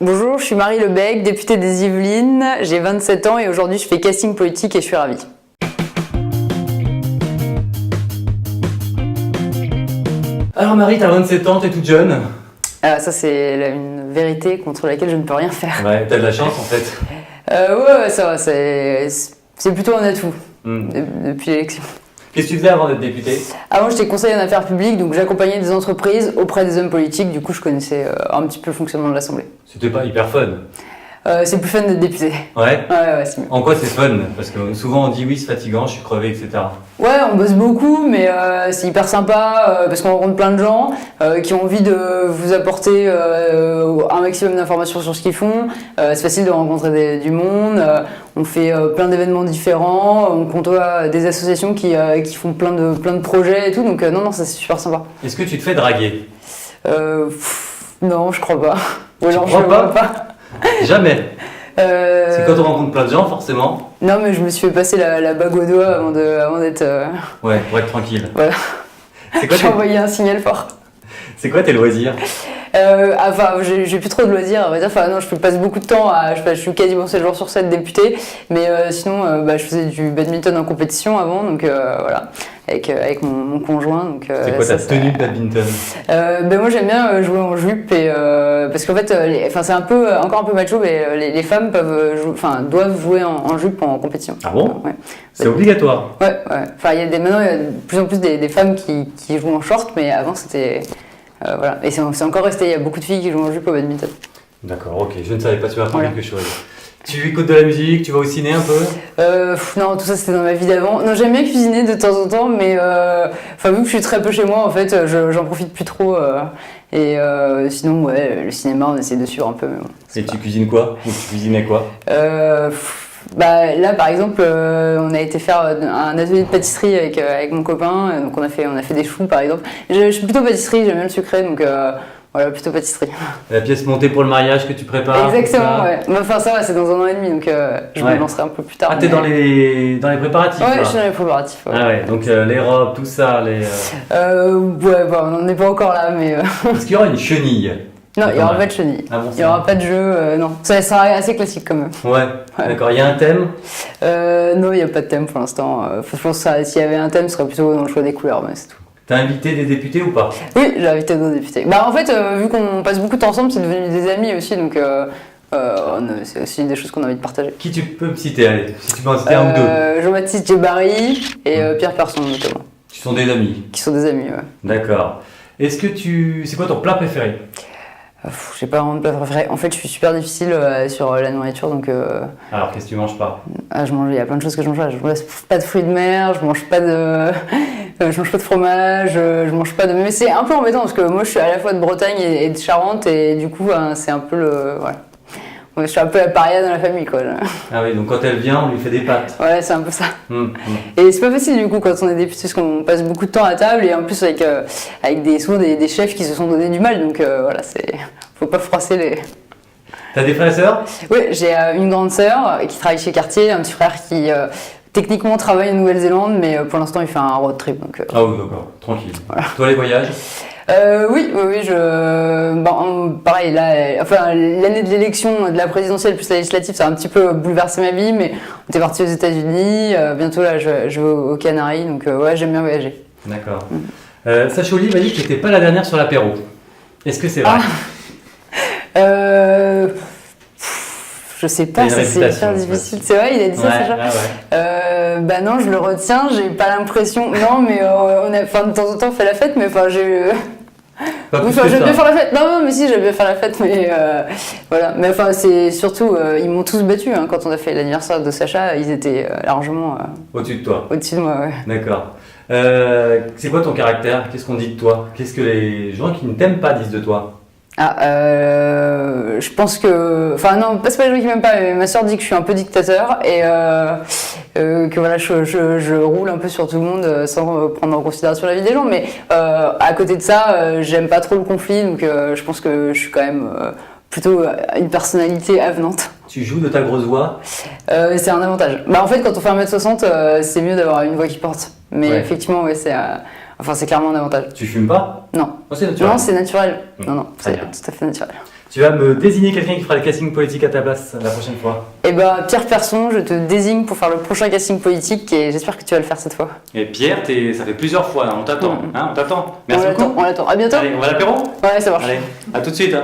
Bonjour, je suis Marie Lebec, députée des Yvelines, j'ai 27 ans et aujourd'hui je fais casting politique et je suis ravie. Alors Marie, t'as 27 ans, t'es toute jeune. Ça c'est une vérité contre laquelle je ne peux rien faire. Ouais, t'as de la chance en fait. Ouais, ça va, c'est plutôt un atout depuis l'élection. Qu'est-ce que tu faisais avant d'être députée? Avant j'étais conseiller en affaires publiques, donc j'accompagnais des entreprises auprès des hommes politiques, du coup je connaissais un petit peu le fonctionnement de l'Assemblée. C'était pas hyper fun. C'est plus fun d'être député. Ouais. Ouais, c'est mieux. En quoi c'est fun? Parce que souvent on dit oui c'est fatigant, je suis crevé, etc. Ouais, on bosse beaucoup, mais c'est hyper sympa parce qu'on rencontre plein de gens qui ont envie de vous apporter un maximum d'informations sur ce qu'ils font. C'est facile de rencontrer du monde. On fait plein d'événements différents. On côtoie des associations qui font plein de projets et tout. Donc non, ça c'est super sympa. Est-ce que tu te fais draguer? Non, je crois pas. Tu alors, crois je pas? vois pas. Jamais. C'est quand on rencontre plein de gens forcément. Non, mais je me suis fait passer la bague au doigt avant d'être. Ouais, pour être tranquille. Voilà. C'est quoi, J'ai envoyé un signal fort. c'est quoi tes loisirs? J'ai plus trop de loisirs, on va dire. Enfin, non, je passe beaucoup de temps je suis quasiment 7 jours sur 7 députée. Mais sinon, je faisais du badminton en compétition avant, donc voilà, avec mon conjoint. Donc, c'est quoi ta tenue de badminton? Moi, j'aime bien jouer en jupe parce qu'en fait, c'est encore un peu macho, mais les femmes doivent jouer en jupe en compétition. Ah bon? Ouais. C'est obligatoire? Ouais. Enfin, maintenant, il y a de plus en plus des femmes qui jouent en short, mais avant, c'était. Voilà. Et c'est encore resté, il y a beaucoup de filles qui jouent en jupe au badminton. D'accord, ok, je ne savais pas, tu m'as appris Voilà. quelque chose. Tu écoutes de la musique, tu vas au ciné un peu? Non, tout ça c'était dans ma vie d'avant. Non, j'aime bien cuisiner de temps en temps, mais vu que je suis très peu chez moi, en fait, j'en profite plus trop. Sinon, ouais, le cinéma, on essaie de suivre un peu. Mais bon, Et tu cuisines quoi? Ou tu cuisinais quoi? Là, par exemple, on a été faire un atelier de pâtisserie avec mon copain, donc on a fait des choux, par exemple. Je suis plutôt pâtisserie, j'aime bien le sucré, donc voilà, plutôt pâtisserie. La pièce montée pour le mariage que tu prépares? Exactement, ouais. Enfin, ça va, c'est dans 1 an et demi, donc je me lancerai un peu plus tard. Ah, t'es dans les préparatifs? Ouais, là. je suis dans les préparatifs. Ouais. Ah ouais, donc les robes, tout ça, Ouais, on n'en est pas encore là, mais. Est-ce qu'il y aura une chenille? Non, il n'y aura pas de chenille. Ah bon, il n'y aura pas de jeu, non. Ça sera assez classique quand même. Ouais, d'accord. Il y a un thème? Non, il n'y a pas de thème pour l'instant. Je pense que s'il y avait un thème, ce serait plutôt dans le choix des couleurs, mais c'est tout. T'as invité des députés ou pas? Oui, j'ai invité d'autres députés. En fait, vu qu'on passe beaucoup de temps ensemble, c'est devenu des amis aussi, donc c'est aussi des choses qu'on a envie de partager. Qui tu peux me citer? Allez, si tu peux en citer un ou deux. Jean-Baptiste Djebari et Pierre Persson notamment. Qui sont des amis? Qui sont des amis, ouais. D'accord. C'est quoi ton plat préféré? J'ai pas vraiment de plat préféré. En fait, je suis super difficile sur la nourriture, donc. Alors, qu'est-ce que tu manges pas? Il y a plein de choses que je mange pas. Je mange pas de fruits de mer, je mange pas de fromage, je mange pas de. Mais c'est un peu embêtant parce que moi, je suis à la fois de Bretagne et de Charente et du coup, c'est un peu voilà. Je suis un peu la paria dans la famille, quoi. Ah oui, donc quand elle vient, on lui fait des pâtes. Ouais, c'est un peu ça. Et c'est pas facile du coup quand on est député parce qu'on passe beaucoup de temps à table et en plus avec souvent des chefs qui se sont donné du mal, donc voilà, faut pas froisser les. T'as des frères et sœurs? Oui, j'ai une grande sœur qui travaille chez Cartier, un petit frère qui techniquement travaille en Nouvelle-Zélande, mais pour l'instant il fait un road trip. Donc, Ah oui, d'accord, tranquille. Voilà. Toi, les voyages? Oui, pareil, l'année de l'élection de la présidentielle plus la législative, ça a un petit peu bouleversé ma vie, mais on était parti aux États-Unis, bientôt là je vais aux Canaries, donc ouais, j'aime bien voyager. D'accord. Sacha Oli m'a dit que tu n'étais pas la dernière sur l'apéro. Est-ce que c'est vrai? Je sais pas, c'est hyper difficile. C'est vrai, il a dit ça, Sacha? Ouais. Non, je le retiens, j'ai pas l'impression. Non, mais de temps en temps, on fait la fête, mais j'ai. J'aime bien faire la fête. Non, mais si, j'aime bien faire la fête, mais voilà. Mais c'est surtout, ils m'ont tous battu quand on a fait l'anniversaire de Sacha, ils étaient largement au-dessus de toi. Au-dessus de moi, ouais. D'accord. C'est quoi ton caractère? Qu'est-ce qu'on dit de toi? Qu'est-ce que les gens qui ne t'aiment pas disent de toi? Je pense que... Enfin non, c'est pas les gens qui m'aiment pas, mais ma soeur dit que je suis un peu dictateur et que voilà, je roule un peu sur tout le monde sans prendre en considération la vie des gens, mais à côté de ça, j'aime pas trop le conflit, donc je pense que je suis quand même plutôt une personnalité avenante. Tu joues de ta grosse voix? C'est un avantage. En fait, quand on fait 1m60, c'est mieux d'avoir une voix qui porte, mais effectivement, ouais, c'est clairement un avantage. Tu fumes pas? Non. Oh, c'est naturel. Non, c'est naturel. Non, c'est Très bien. tout à fait naturel. Tu vas me désigner quelqu'un qui fera le casting politique à ta place la prochaine fois. Eh ben, Pierre Persson, je te désigne pour faire le prochain casting politique et j'espère que tu vas le faire cette fois. Et Pierre, ça fait plusieurs fois, on t'attend. On t'attend. Merci beaucoup. On l'attend. À bientôt. Allez, on va à l'apéro ? Ouais, ça marche. Allez, à tout de suite.